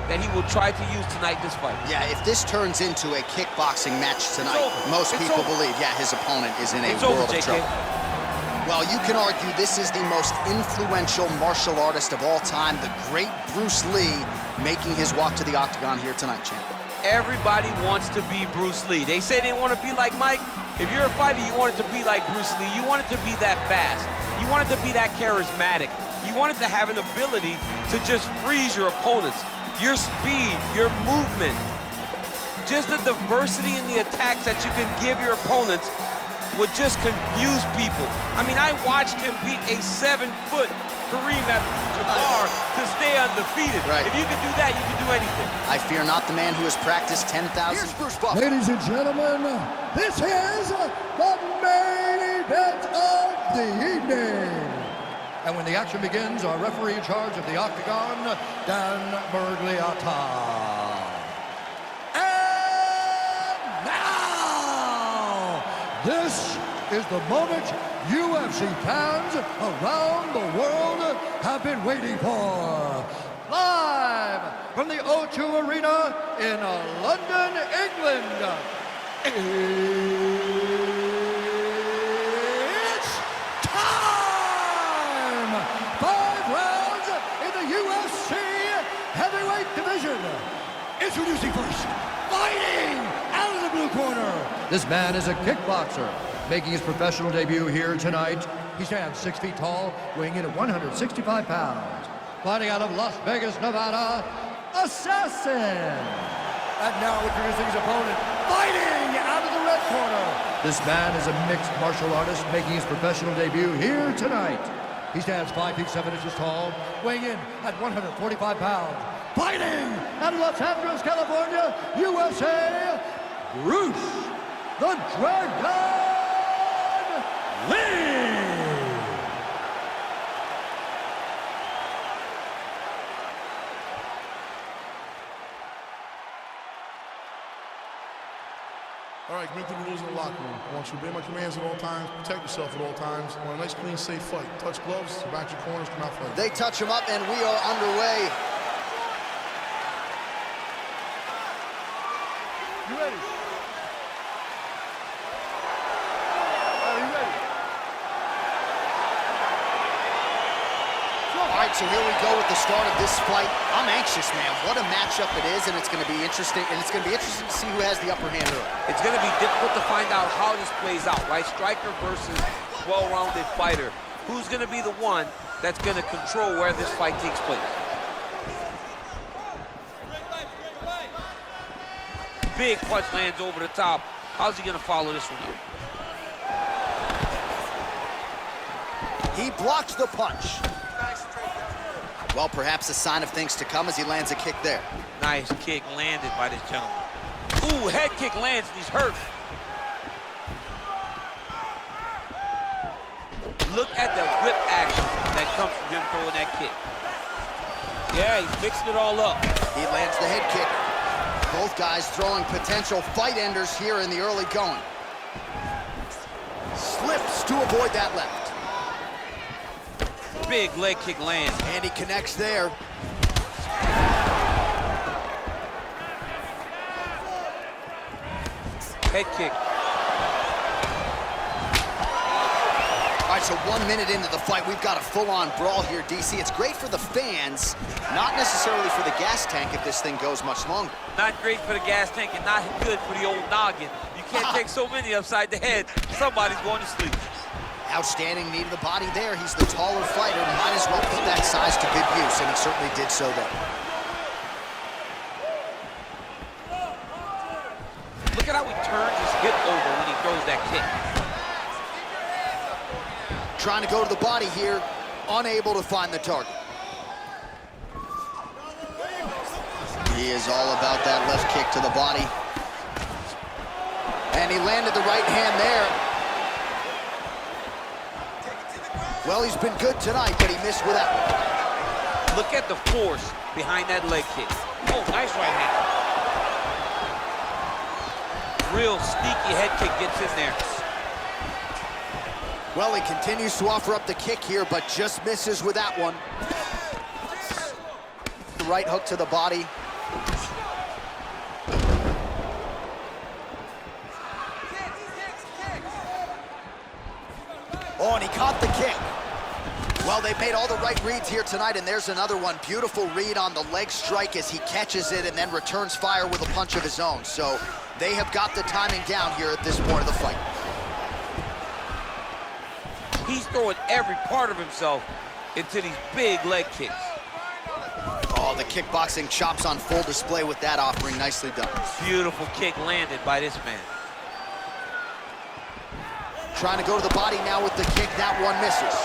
that he will try to use tonight this fight. Yeah, if this turns into a kickboxing match tonight, most people believe, yeah, his opponent is in a world of trouble. Well, you can argue this is the most influential martial artist of all time, the great Bruce Lee, making his walk to the octagon here tonight, champ. Everybody wants to be Bruce Lee. They say they want to be like Mike. If you're a fighter, you want it to be like Bruce Lee. You want it to be that fast. You want it to be that charismatic. You want it to have an ability to just freeze your opponents. Your speed, your movement, just the diversity in the attacks that you can give your opponents would just confuse people. I mean, I watched him beat a 7-foot Kareem Abdul-Jabbar to stay undefeated. Right. If you can do that, you can do anything. I fear not the man who has practiced 10,000. Ladies and gentlemen, this is the main event of the evening. And when the action begins, our referee in charge of the octagon, Dan Miragliotta. And now, this is the moment UFC fans around the world have been waiting for. Live from the O2 Arena in London, England. It's time! 5 rounds in the UFC heavyweight division. Introducing first, fighting out of the blue corner. This man is a kickboxer, making his professional debut here tonight. He stands 6 feet tall, weighing in at 165 pounds. Fighting out of Las Vegas, Nevada, Assassin. And now introducing his opponent, fighting out of the red corner. This man is a mixed martial artist, making his professional debut here tonight. He stands 5 feet 7 inches tall, weighing in at 145 pounds. Fighting out of Los Angeles, California, USA, Bruce the Dragon Lee. All right, commit to the rules in the locker room. I want you to obey my commands at all times, protect yourself at all times. I want a nice, clean, safe fight. Touch gloves, back your corners, come out fighting. They touch him up, and we are underway. You ready? Are you ready? All right, so here we go with the start of this fight. I'm anxious, man. What a matchup it is, and it's going to be interesting. And it's going to be interesting to see who has the upper hand early. It's going to be difficult to find out how this plays out, right? Striker versus well-rounded fighter. Who's going to be the one that's going to control where this fight takes place? Big punch lands over the top. How's he going to follow this one up? He blocks the punch. Well, perhaps a sign of things to come as he lands a kick there. Nice kick landed by this gentleman. Ooh, head kick lands and he's hurt. Look at the whip action that comes from him throwing that kick. Yeah, he's mixing it all up. He lands the head kick. Both guys throwing potential fight enders here in the early going. Slips to avoid that left. Big leg kick lands. And he connects there. Head kick. All right, so 1 minute into the fight, we've got a full-on brawl here, DC. It's great for the fans, not necessarily for the gas tank if this thing goes much longer. Not great for the gas tank and not good for the old noggin. You can't take so many upside the head. Somebody's going to sleep. Outstanding knee to the body there. He's the taller fighter. Might as well put that size to good use, and he certainly did so there. Look at how he turns his hip over when he throws that kick. Trying to go to the body here, unable to find the target. He is all about that left kick to the body. And he landed the right hand there. Well, he's been good tonight, but he missed with that one. Look at the force behind that leg kick. Oh, nice right hand. Real sneaky head kick gets in there. Well, he continues to offer up the kick here, but just misses with that one. The right hook to the body. Oh, and he caught the kick. Well, they've made all the right reads here tonight, and there's another one. Beautiful read on the leg strike as he catches it and then returns fire with a punch of his own. So they have got the timing down here at this point of the fight. He's throwing every part of himself into these big leg kicks. Oh, the kickboxing chops on full display with that offering. Nicely done. Beautiful kick landed by this man. Trying to go to the body now with the kick. That one misses.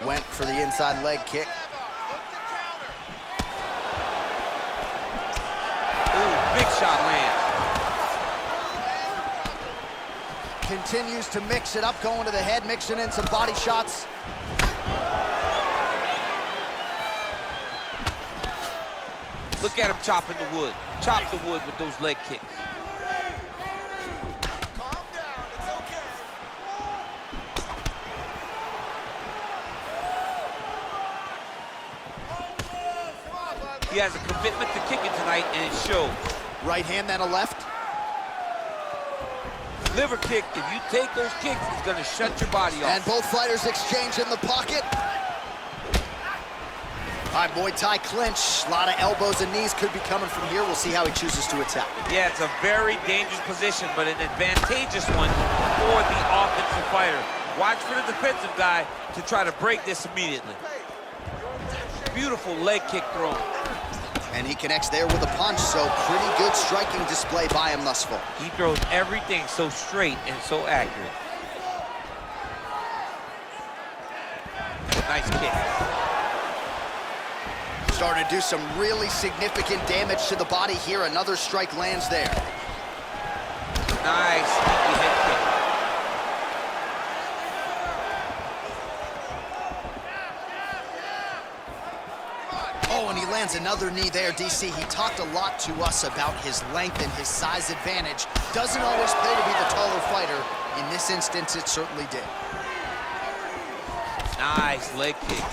Went for the inside leg kick. Ooh, big shot lands. Continues to mix it up, going to the head, mixing in some body shots. Look at him chopping the wood. Chop the wood with those leg kicks. He has a commitment to kicking tonight, and it shows. Right hand, then a left. Liver kick, if you take those kicks, it's gonna shut your body off. And both fighters exchange in the pocket. All right, Muay Thai clinch. A lot of elbows and knees could be coming from here. We'll see how he chooses to attack. Yeah, it's a very dangerous position, but an advantageous one for the offensive fighter. Watch for the defensive guy to try to break this immediately. Beautiful leg kick thrown. And he connects there with a punch, so pretty good striking display by him thus far. He throws everything so straight and so accurate. Nice kick. Starting to do some really significant damage to the body here. Another strike lands there. Nice sneaky head kick. Oh, and he lands another knee there, DC. He talked a lot to us about his length and his size advantage. Doesn't always pay to be the taller fighter. In this instance, it certainly did. Nice leg kick.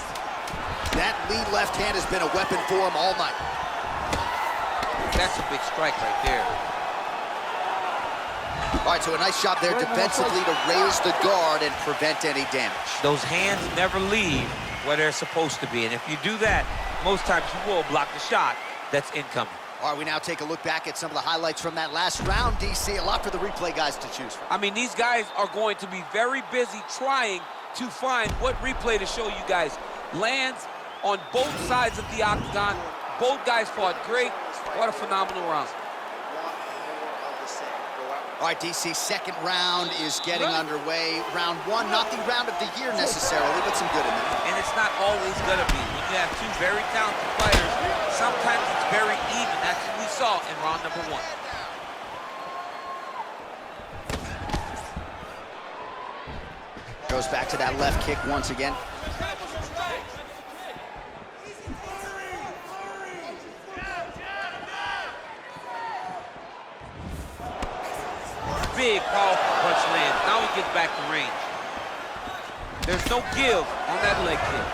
That lead left hand has been a weapon for him all night. That's a big strike right there. All right, so a nice job there defensively to raise the guard and prevent any damage. Those hands never leave where they're supposed to be, and if you do that, most times you will block the shot that's incoming. All right, we now take a look back at some of the highlights from that last round, DC. A lot for the replay guys to choose from. I mean, these guys are going to be very busy trying to find what replay to show you guys. Lands on both sides of the octagon. Both guys fought great. What a phenomenal round. All right, DC, second round is getting underway. Round one, not the round of the year necessarily, but some good in there. And it's not always gonna be. When you have two very talented fighters, sometimes it's very even. That's what we saw in round number one. Goes back to that left kick once again. Big, powerful punch lands. Now he gets back to range. There's no give on that leg kick.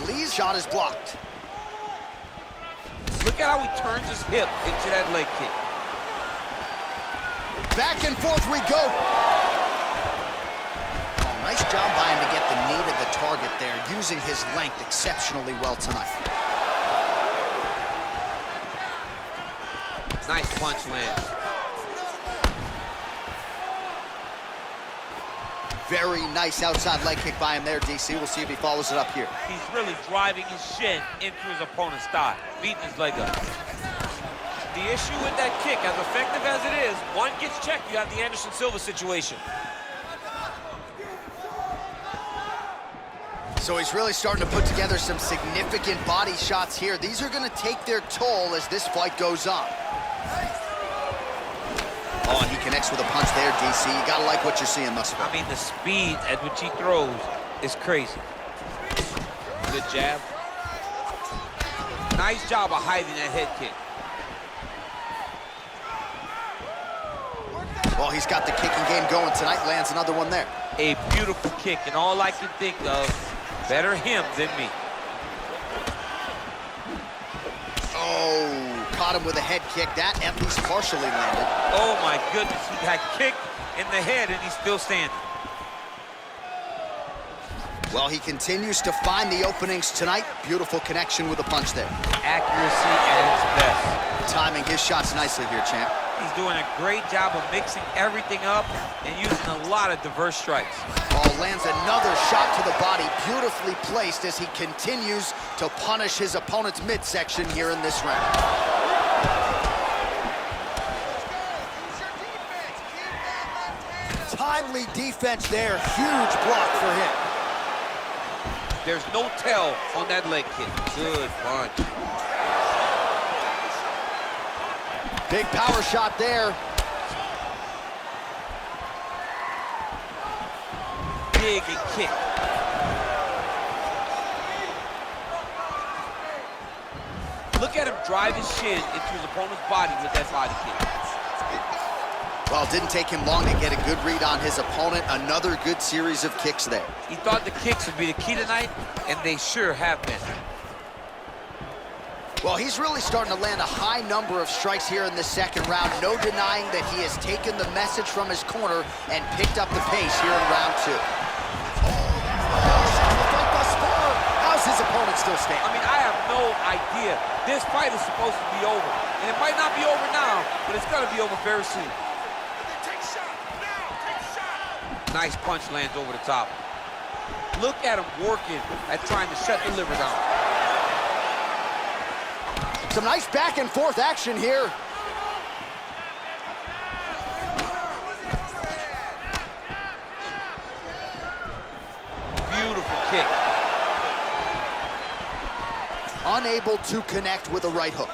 Lee's shot is blocked. Look at how he turns his hip into that leg kick. Back and forth we go. Oh, nice job by him to get the knee to the target there, using his length exceptionally well tonight. Nice punch lands. Very nice outside leg kick by him there, DC. We'll see if he follows it up here. He's really driving his shin into his opponent's thigh, beating his leg up. The issue with that kick, as effective as it is, one gets checked, you have the Anderson Silva situation. So he's really starting to put together some significant body shots here. These are going to take their toll as this fight goes on. Oh, and he connects with a punch there, DC. You got to like what you're seeing thus far. I mean, the speed at which he throws is crazy. Good jab. Nice job of hiding that head kick. Well, he's got the kicking game going tonight. Lands another one there. A beautiful kick, and all I can think of, better him than me. Got him with a head kick. That at least partially landed. Oh my goodness, he got kicked in the head and he's still standing. Well, he continues to find the openings tonight. Beautiful connection with the punch there. Accuracy at its best. Timing his shots nicely here, champ. He's doing a great job of mixing everything up and using a lot of diverse strikes. Oh, lands another shot to the body, beautifully placed as he continues to punish his opponent's midsection here in this round. Timely defense there, huge block for him. There's no tell on that leg kick. Good punch. Big power shot there. Big and kick. Look at him drive his shin into his opponent's body with that body kick. Well, it didn't take him long to get a good read on his opponent. Another good series of kicks there. He thought the kicks would be the key tonight, and they sure have been. Well, he's really starting to land a high number of strikes here in this second round. No denying that he has taken the message from his corner and picked up the pace here in round two. How's his opponent still standing? I mean, I have no idea. This fight is supposed to be over. And it might not be over now, but it's going to be over very soon. Nice punch lands over the top. Look at him working at trying to shut the liver down. Some nice back and forth action here. Beautiful kick. Unable to connect with a right hook.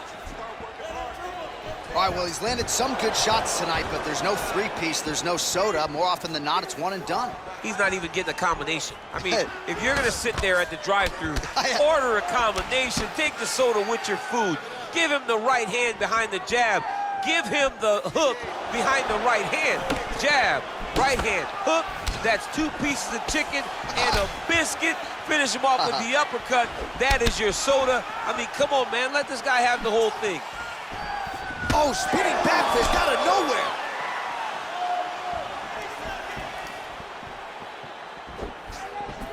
All right, well, he's landed some good shots tonight, but there's no three-piece, there's no soda. More often than not, it's one and done. He's not even getting a combination. I mean, if you're gonna sit there at the drive-thru, Yeah. order a combination, take the soda with your food, give him the right hand behind the jab, give him the hook behind the right hand. Jab, right hand, hook, that's 2 pieces of chicken and a biscuit. Finish him off with the uppercut. That is your soda. I mean, come on, man, let this guy have the whole thing. Oh, spinning back fist out of nowhere.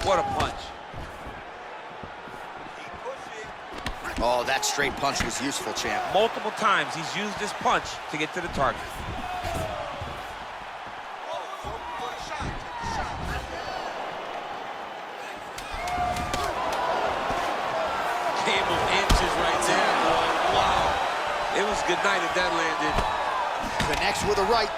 What a punch. Oh, that straight punch was useful, champ. Multiple times he's used this punch to get to the target. Game of inches right there, boy. Wow. It was good night if that landed. Connects with a right.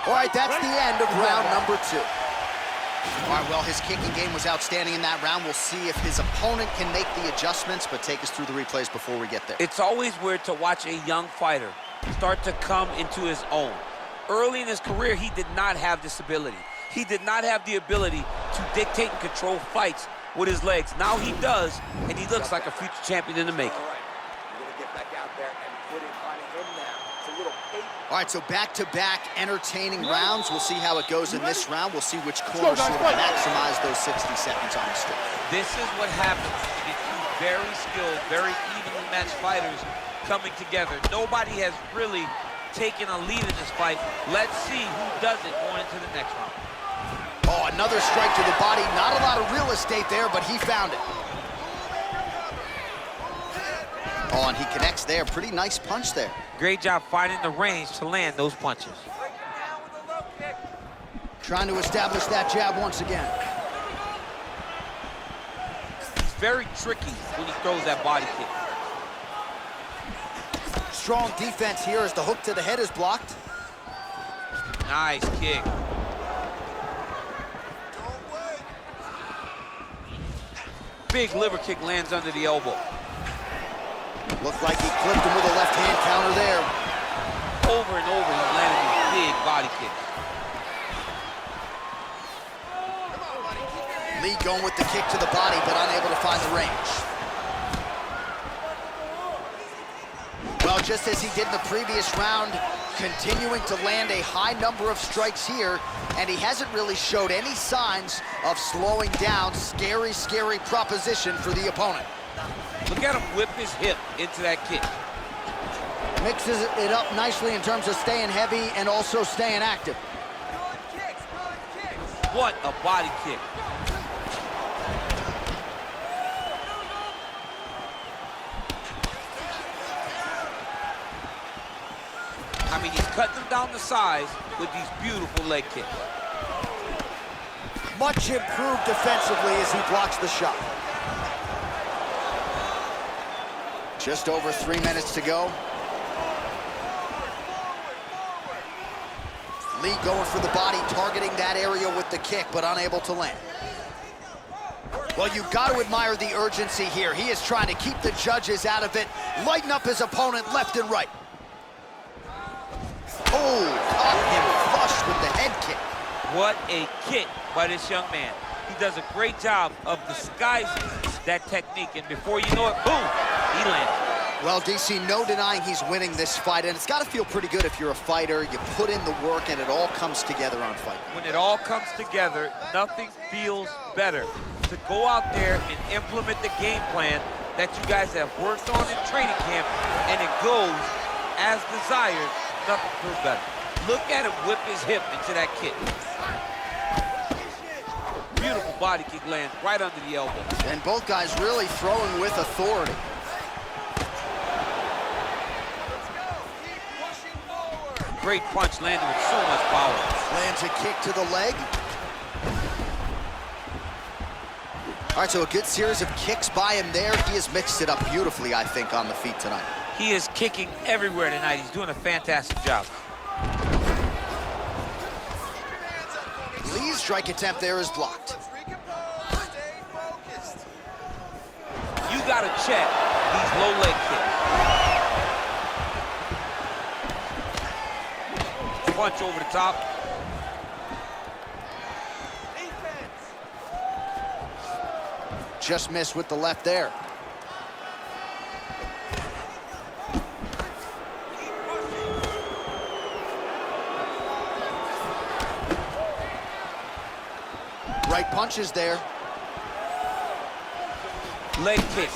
All right, that's the end of round number 2. All right, well, his kicking game was outstanding in that round. We'll see if his opponent can make the adjustments, but take us through the replays before we get there. It's always weird to watch a young fighter start to come into his own. Early in his career, he did not have this ability. He did not have the ability to dictate and control fights with his legs. Now he does, and he looks like a future champion in the making. All right, so back-to-back entertaining rounds. We'll see how it goes in this round. We'll see which corner sort of maximize those 60 seconds on the street. This is what happens when you get two very skilled, very evenly matched fighters coming together. Nobody has really taken a lead in this fight. Let's see who does it going into the next round. Oh, another strike to the body. Not a lot of real estate there, but he found it. Oh, and he connects there. Pretty nice punch there. Great job finding the range to land those punches. Trying to establish that jab once again. He's very tricky when he throws that body kick. Strong defense here as the hook to the head is blocked. Nice kick. Big liver kick lands under the elbow. Looked like he clipped him with a left-hand counter there. Over and over, he's landing these big body kicks. Lee going with the kick to the body, but unable to find the range. Well, just as he did in the previous round, continuing to land a high number of strikes here, and he hasn't really showed any signs of slowing down. Scary, scary proposition for the opponent. Look at him whip his hip into that kick. Mixes it up nicely in terms of staying heavy and also staying active. What a body kick. I mean, he's cutting them down the sides with these beautiful leg kicks. Much improved defensively as he blocks the shot. Just over 3 minutes to go. Lee going for the body, targeting that area with the kick, but unable to land. Well, you've got to admire the urgency here. He is trying to keep the judges out of it, lighten up his opponent left and right. Oh, caught him flush with the head kick. What a kick by this young man. He does a great job of disguising that technique, and before you know it, boom, he landed. Well, DC, no denying he's winning this fight, and it's got to feel pretty good if you're a fighter. You put in the work, and it all comes together on fight. When it all comes together, nothing feels better. To go out there and implement the game plan that you guys have worked on in training camp, and it goes as desired, nothing feels better. Look at him whip his hip into that kick. Beautiful body kick lands right under the elbow. And both guys really throwing with authority. Great punch landed with so much power. Lands a kick to the leg. All right, so a good series of kicks by him there. He has mixed it up beautifully, I think, on the feet tonight. He is kicking everywhere tonight. He's doing a fantastic job. Lee's strike attempt there is blocked. You gotta check these low leg kicks. Punch over the top. Just missed with the left there. Right punches there. Leg kick.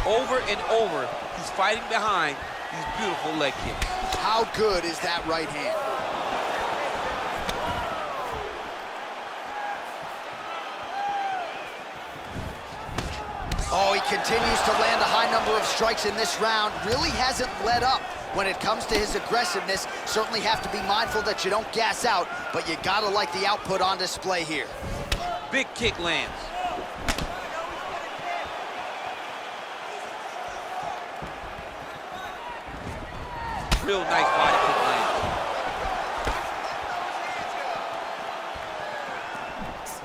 Over and over, he's fighting behind these beautiful leg kicks. How good is that right hand? Oh, he continues to land a high number of strikes in this round. Really hasn't let up when it comes to his aggressiveness. Certainly have to be mindful that you don't gas out, but you gotta like the output on display here. Big kick lands. Real nice body kick lands.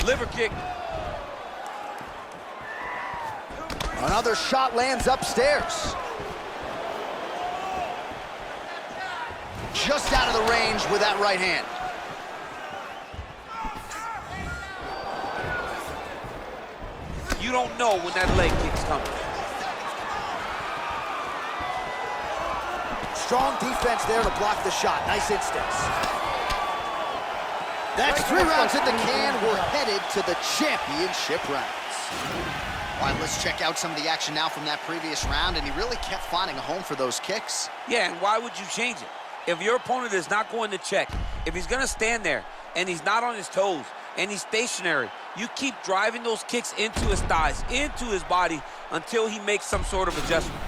Liver kick. Another shot lands upstairs. Just out of the range with that right hand. You don't know when that leg kick's coming. Strong defense there to block the shot. Nice instincts. That's 3 rounds in the can. We're headed to the championship rounds. All right, let's check out some of the action now from that previous round, and he really kept finding a home for those kicks. Yeah, and why would you change it? If your opponent is not going to check, if he's going to stand there and he's not on his toes and he's stationary, you keep driving those kicks into his thighs, into his body until he makes some sort of adjustment.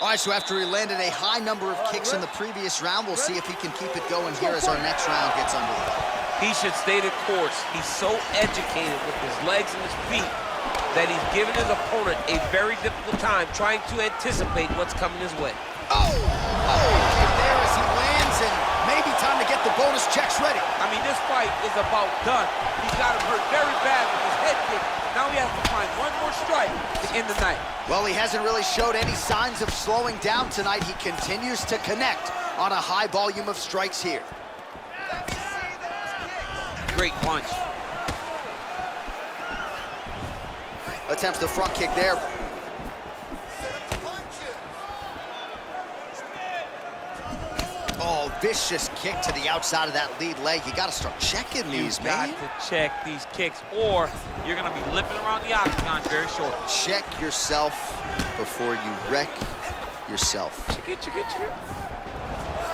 All right, so after he landed a high number of kicks in the previous round, we'll see if he can keep it going here as our next round gets underway. He should stay the course. He's so educated with his legs and his feet that he's giving his opponent a very difficult time trying to anticipate what's coming his way. Oh, kick there as he lands, and maybe time to get the bonus checks ready. I mean, this fight is about done. He's got him hurt very bad with his head kick. Now he has to find one more strike to end the night. Well, he hasn't really showed any signs of slowing down tonight. He continues to connect on a high volume of strikes here. Great punch. Attempts the front kick there. Oh, vicious kick to the outside of that lead leg. You got to start checking these, man. You got to check these kicks, or you're going to be limping around the octagon very short. Check yourself before you wreck yourself. Check it.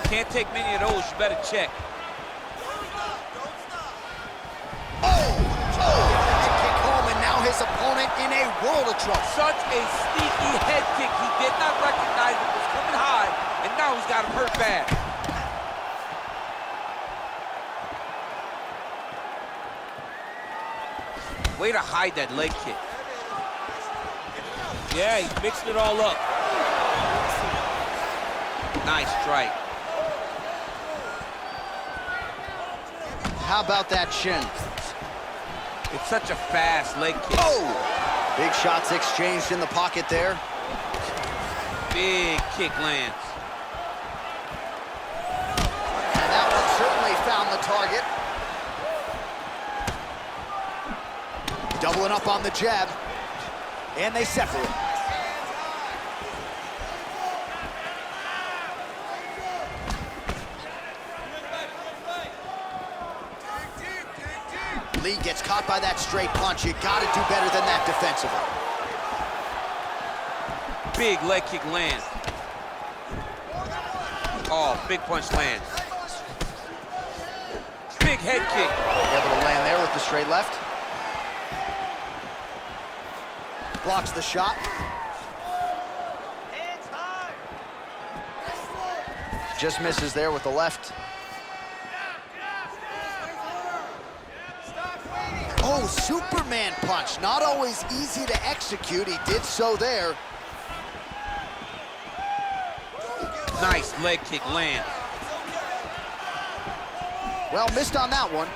Can't take many of those. You better check. Kick home, and now his opponent in a world of trouble. Such a sneaky head kick. He did not recognize it was coming high, and now he's got him hurt bad. Way to hide that leg kick. Yeah, he's mixing it all up. Nice strike. How about that shin? It's such a fast leg kick. Oh! Big shots exchanged in the pocket there. Big kick lands. And that one certainly found the target. Doubling up on the jab. And they separate. Lee gets caught by that straight punch. You got to do better than that defensively. Big leg kick lands. Oh, big punch lands. Big head kick. Able to land there with the straight left. Blocks the shot. Just misses there with the left. Oh, Superman punch. Not always easy to execute. He did so there. Nice leg kick land. Well, missed on that one.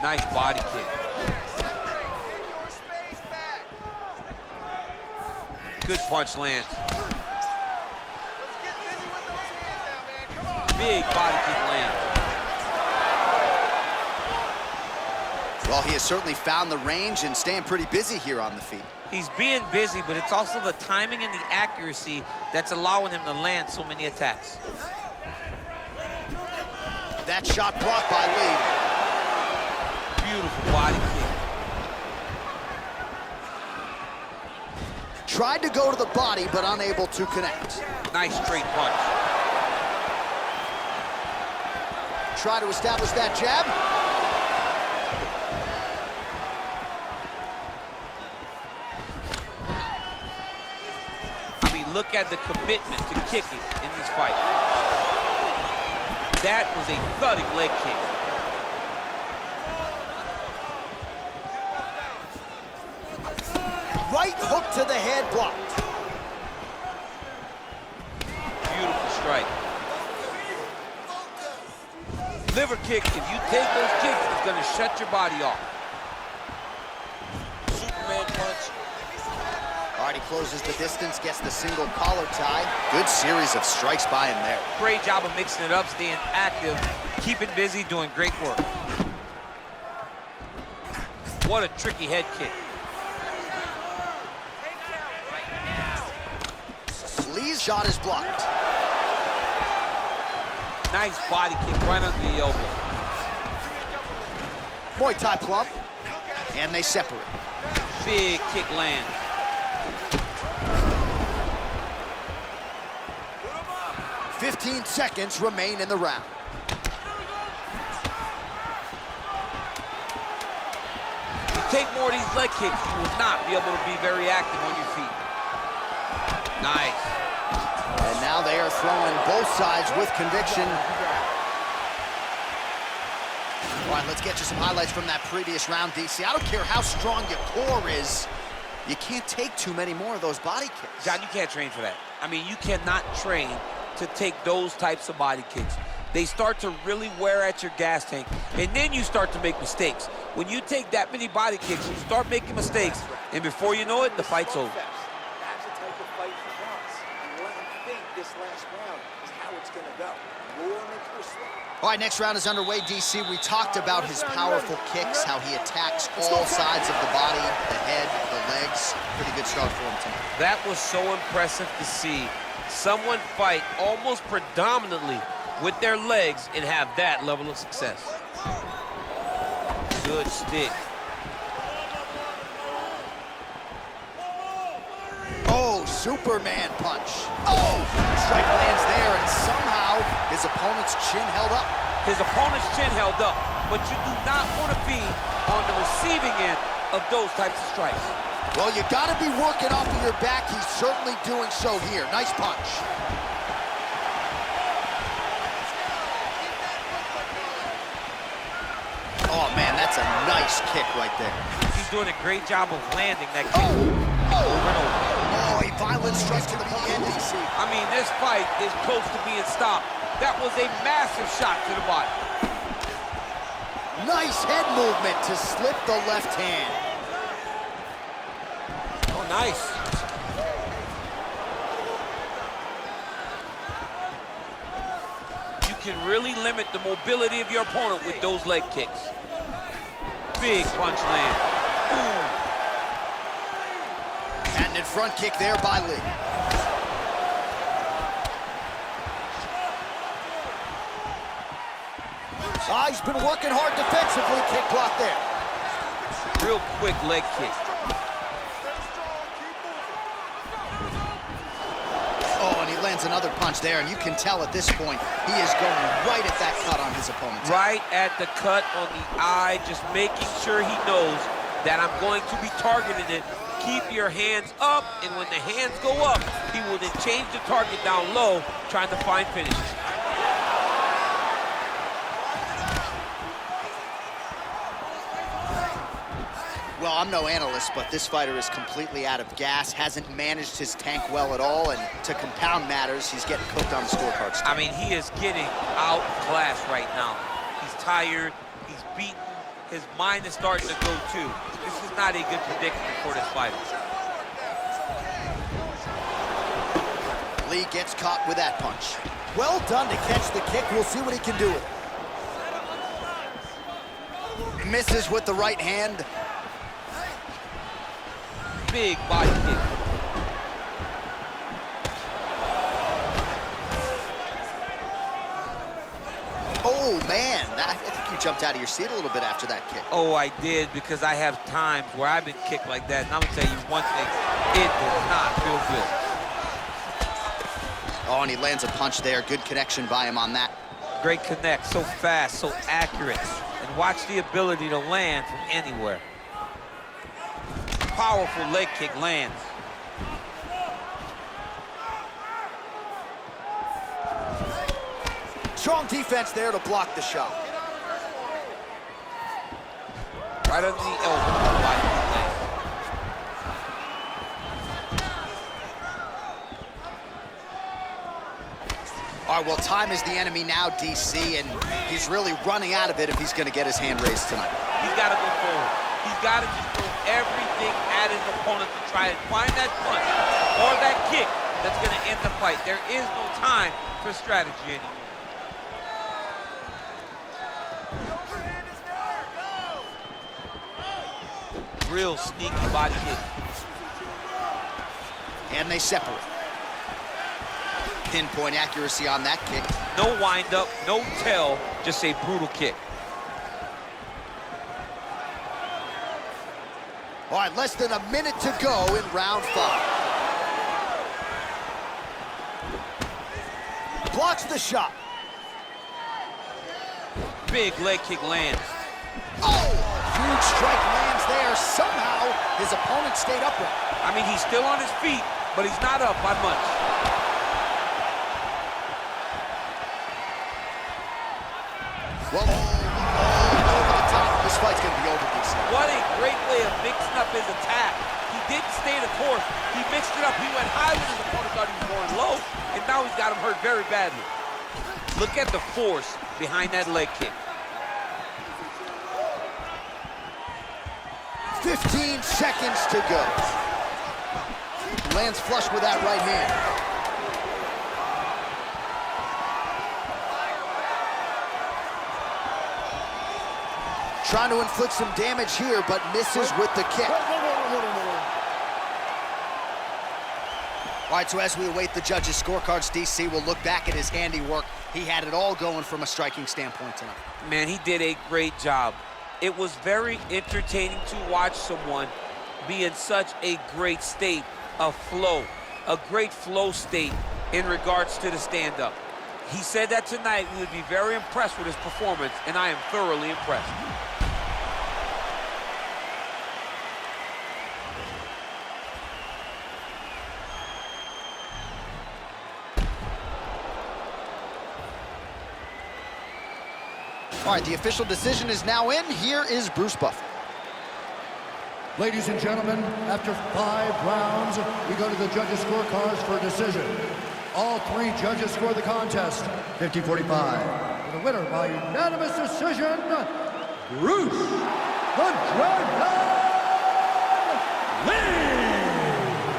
Nice body kick. Good punch lands. Big body kick lands. Well, he has certainly found the range and staying pretty busy here on the feet. He's being busy, but it's also the timing and the accuracy that's allowing him to land so many attacks. That shot blocked by Lee. Beautiful body kick. Tried to go to the body, but unable to connect. Nice straight punch. Try to establish that jab. Look at the commitment to kicking in this fight. That was a thudding leg kick. Right hook to the head, blocked. Beautiful strike. Liver kick, if you take those kicks, it's gonna shut your body off. Superman punch. All right, he closes the distance, gets the single collar tie. Good series of strikes by him there. Great job of mixing it up, staying active, keeping busy, doing great work. What a tricky head kick. Lee's shot is blocked. Nice body kick right under the elbow. Muay Thai plump, and they separate. Big kick lands. "15 seconds remain in the round. You take more of these leg kicks, you will not be able to be very active on your feet. Nice. And now they are throwing both sides with conviction. All right, let's get you some highlights from that previous round, DC. I don't care how strong your core is, you can't take too many more of those body kicks. John, you can't train for that. I mean, you cannot train to take those types of body kicks. They start to really wear at your gas tank, and then you start to make mistakes. When you take that many body kicks, you start making mistakes, and before you know it, the fight's over. That's the type of fight he wants. And let him think this last round is how it's going to go. Lure him into a slip. All right, next round is underway, DC. We talked about his powerful kicks, how he attacks all sides of the body, the head, the legs. Pretty good start for him tonight. That was so impressive to see. someone fight almost predominantly with their legs and have that level of success. Good stick. Oh, Superman punch. Oh, strike lands there, and somehow his opponent's chin held up. His opponent's chin held up, but you do not want to be on the receiving end of those types of strikes. Well, you got to be working off of your back. He's certainly doing so here. Nice punch. Oh, man, that's a nice kick right there. He's doing a great job of landing that kick Oh, over and over. oh, a violent strike to the BNDC. I mean, this fight is close to being stopped. That was a massive shot to the body. Nice head movement to slip the left hand. Oh, nice. You can really limit the mobility of your opponent with those leg kicks. Big punch land. Ooh. Patented front kick there by Lee. Ah, he's been working hard defensively. Kick block there. Real quick leg kick. Oh, and he lands another punch there, and you can tell at this point he is going right at that cut on his opponent. Right at the cut on the eye, just making sure he knows that I'm going to be targeting it. Keep your hands up, and when the hands go up, he will then change the target down low, trying to find finishes. Well, I'm no analyst, but this fighter is completely out of gas, hasn't managed his tank well at all, and to compound matters, he's getting cooked on the scorecard. I mean, he is getting outclassed right now. He's tired, he's beaten, his mind is starting to go too. This is not a good predicament for this fighter. Lee gets caught with that punch. Well done to catch the kick. We'll see what he can do with it. Misses with the right hand. Big body kick. Oh, man. I think you jumped out of your seat a little bit after that kick. Oh, I did, because I have times where I've been kicked like that, and I'm gonna tell you one thing, it does not feel good. Oh, and he lands a punch there. Good connection by him on that. Great connect, so fast, so accurate, and watch the ability to land from anywhere. Powerful leg kick lands. Strong defense there to block the shot. Right under the elbow. Wide land. All right, well, time is the enemy now, DC, and he's really running out of it if he's going to get his hand raised tonight. He's got to go forward. He's got to just throw everything at his opponent to try and find that punch or that kick that's going to end the fight. There is no time for strategy anymore. Real sneaky body kick. And they separate. Pinpoint accuracy on that kick. No wind-up, no tell, just a brutal kick. All right, less than a minute to go in round 5. Blocks the shot. Big leg kick lands. Oh, huge strike lands there. Somehow, his opponent stayed upright. I mean, he's still on his feet, but he's not up by much. Well, on top. This fight's gonna be over, DC. What a great way of mixing up his attack. He didn't stay the course. He mixed it up. He went high when his opponent thought he was going low, and now he's got him hurt very badly. Look at the force behind that leg kick. 15 seconds to go. Lands flush with that right hand. Trying to inflict some damage here, but misses with the kick. All right, so as we await the judges' scorecards, DC will look back at his handiwork. He had it all going from a striking standpoint tonight. Man, he did a great job. It was very entertaining to watch someone be in such a great state of flow, a great flow state in regards to the stand-up. He said that tonight we would be very impressed with his performance, and I am thoroughly impressed. All right, the official decision is now in. Here is Bruce Buffer. Ladies and gentlemen, after 5 rounds, we go to the judges' scorecards for a decision. All 3 judges score the contest 50-45. The winner by unanimous decision, Bruce the Dragon